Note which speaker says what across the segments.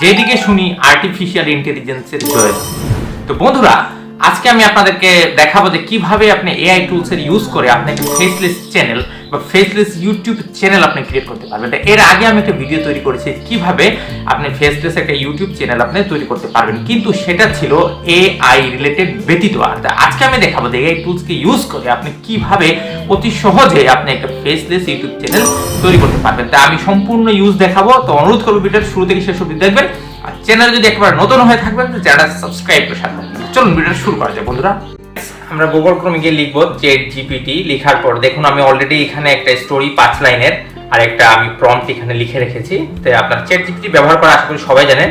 Speaker 1: যেদিকে শুনি আর্টিফিশিয়াল ইন্টেলিজেন্সের জয়। তো বন্ধুরা, আজকে আমি আপনাদেরকে দেখাবো যে কিভাবে আপনি এআই টুলস এর ইউজ করে আপনি একটা ফেসলেস চ্যানেল বা ফেসলেস ইউটিউব চ্যানেল আপনি ক্রিয়েট করতে পারবেন। এর আগে আমি একটা ভিডিও তৈরি করেছি কিভাবে আপনি ফেসলেস একটা ইউটিউব চ্যানেল আপনি তৈরি করতে পারবেন, কিন্তু সেটা ছিল এআই রিলেটেড ব্যতীত। আর আজকে আমি দেখাবো যে এআই টুলস কে ইউজ করে আপনি কিভাবে অতি সহজে আপনি একটা ফেসলেস ইউটিউব চ্যানেল তৈরি করতে পারবেন। তা আমি সম্পূর্ণ ইউজ দেখাবো, তো অনুরোধ করব ভিডিওর শুরু থেকে শেষ অবধি দেখবেন। আর চ্যানেল যদি একবার নতুন হয়ে থাকবেন তো চ্যানেলটা সাবস্ক্রাইব করে রাখবেন। চলুন ভিডিওটা শুরু করা যাক বন্ধুরা। আমরা গুগল ক্রোমে গিয়ে লিখবো চ্যাট জিপিটি। লেখার পর দেখুন আমি অলরেডি এখানে একটা স্টোরি 5 লাইনের আর একটা আমি প্রম্পট এখানে লিখে রেখেছি। তো আপনার চ্যাট জিপিটি ব্যবহার করা আশা করি সবাই জানেন।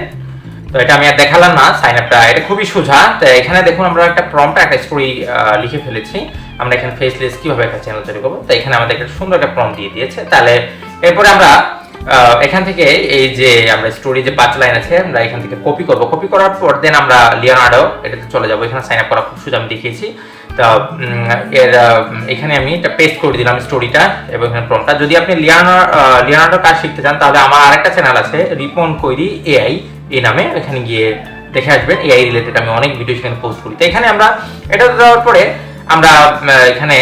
Speaker 1: তো এটা আমি আর দেখালাম না, সাইন আপটা এটা খুবই সোজা। তো এখানে দেখুন আমরা একটা প্রম্পট একটা স্টোরি লিখে ফেলেছি। আমরা এখানে ফেসলেস কিভাবে একটা চ্যানেল তৈরি করবো, তো এখানে আমাদের একটা সুন্দর একটা প্রম্পট দিয়ে দিয়েছে। তাহলে এরপরে আমরা এখান থেকে এই যে আমরা স্টোরি যে 5 লাইন আছে আমরা এখান থেকে কপি করব। কপি করার পর দেন আমরা লিওনার্ডো এটাতে চলে যাব। এখানে সাইন আপ করা খুব সোজা আমি দেখিয়েছি। তো এর এখানে আমি এটা পেস্ট করে দিলাম স্টোরিটা এবং এখানে প্রম্পটটা। যদি আপনি লিওনার্ডো কাজ শিখতে চান তাহলে আমার আরেকটা চ্যানেল আছে রিপন কোইরি এআই এই নামে, এখানে গিয়ে দেখে আসবেন। এআই রিলেটেড আমি অনেক ভিডিও সেখানে পোস্ট করি। তো এখানে আমরা এটা দেওয়ার পরে আমরা এখানে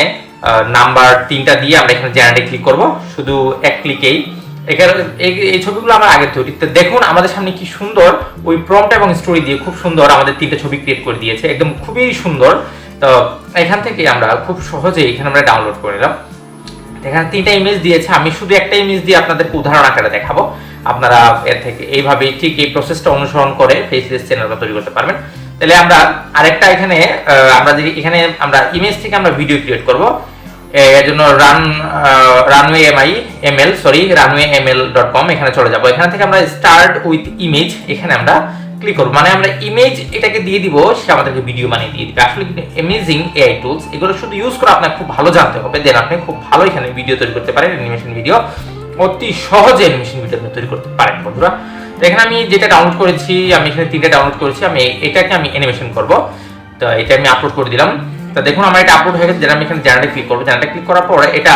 Speaker 1: নাম্বার 3টা দিয়ে আমরা এখানে জেনারেটে ক্লিক করব, শুধু এক ক্লিকেই। এখানে এই ছবিগুলো আমার আগে তৈরি। তো দেখুন আমাদের সামনে কি সুন্দর ওই প্রম্পট এবং স্টোরি দিয়ে খুব সুন্দর আমাদের 3টা ছবি ক্রিয়েট করে দিয়েছে, একদম খুবই সুন্দর। তো এখান থেকে আমরা খুব সহজেই এখানে আমরা ডাউনলোড করে নিলাম। এখানে 3টা ইমেজ দিয়েছে, আমি শুধু একটা ইমেজ দিয়ে আপনাদেরকে উদাহরণ আকারে দেখাবো। আপনারা এর থেকে এইভাবে ঠিক এই প্রসেসটা অনুসরণ করে ফেসলেস চ্যানেলটা তৈরি করতে পারবেন। তাহলে আমরা আরেকটা এখানে আমরা যদি এখানে আমরা ইমেজ থেকে আমরা ভিডিও ক্রিয়েট করব। এর জন্য runway.ml.com এখানে চলে যাব। এখান থেকে আমরা স্টার্ট উইথ ইমেজ এখানে আমরা ক্লিক করব। মানে আমরা ইমেজ এটাকে দিয়ে দিব, সে আমাদেরকে ভিডিও বানিয়ে দিয়ে দিবে। আসলে অ্যামেজিং এআই টুলস, এগুলো শুধু ইউজ করে আপনাকে খুব ভালো জানতে হবে, দেন আপনি খুব ভালো এখানে ভিডিও তৈরি করতে পারেন। অ্যানিমেশন ভিডিও অতি সহজে অ্যানিমেশন ভিডিও তৈরি করতে পারেন বন্ধুরা। তো এখানে আমি যেটা ডাউনলোড করেছি, আমি এখানে 3টা ডাউনলোড করেছি। আমি এটাকে আমি অ্যানিমেশন করব। তো এটা আমি আপলোড করে দিলাম। তো দেখুন আমার এটা আপলোড হয়ে গেছে। যেটা আমি এখানে জেনারেটে ক্লিক করব। জেনারেটে ক্লিক করার পর এটা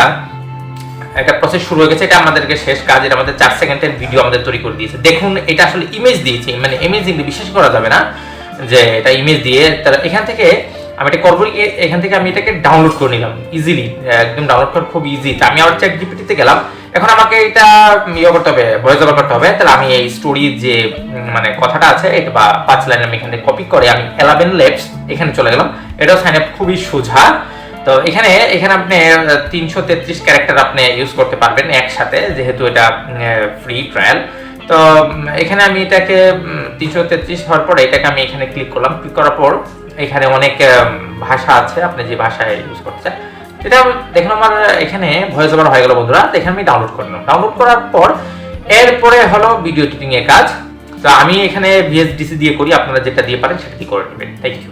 Speaker 1: একটা প্রসেস শুরু হয়ে গেছে। এটা আমাদেরকে শেষ কাজ। এটা আমাদের 4 সেকেন্ডের ভিডিও আমাদের তৈরি করে দিয়েছে। দেখুন এটা আসলে ইমেজ দিয়েছে, মানে ইমেজিংলি বিশ্বাস করা যাবে না যে এটা ইমেজ দিয়ে। তাহলে এখান থেকে আমি এটা করবো, এখান থেকে আমি এটাকে ডাউনলোড করে নিলাম ইজিলি, একদম ডাউনলোড করা খুব ইজি। আমি আবার চ্যাট জিপিটিতে গেলাম। এখন আমাকে এটা করতে হবে, ভয়েস ওভার করতে হবে। তাহলে আমি এই স্টোরির যে মানে কথাটা আছে এটা বা 5 লাইন আমি এখানে কপি করে আমি 11 লেপস এখানে চলে গেলাম। এটাও সাইন আপ খুবই সোজা। তো এখানে আপনি 333 ক্যারেক্টার আপনি ইউজ করতে পারবেন একসাথে, যেহেতু এটা ফ্রি ট্রায়াল। তো এখানে আমি এটাকে 333 হওয়ার পরে এটাকে আমি এখানে ক্লিক করলাম। ক্লিক করার পর এখানে অনেক ভাষা আছে, আপনি যে ভাষায় ইউজ করতে চান। এটা দেখুন আমার এখানে ভয়েস ওভার হয়ে গেল বন্ধুরা। তো এখানে আমি ডাউনলোড করলাম। ডাউনলোড করার পর এরপরে হলো ভিডিও এডিটিং এর কাজ। তো আমি এখানে ভিএসডিসি দিয়ে করি, আপনারা যেটা দিয়ে পারেন সেটা দিয়ে করে নেবেন। Thank you.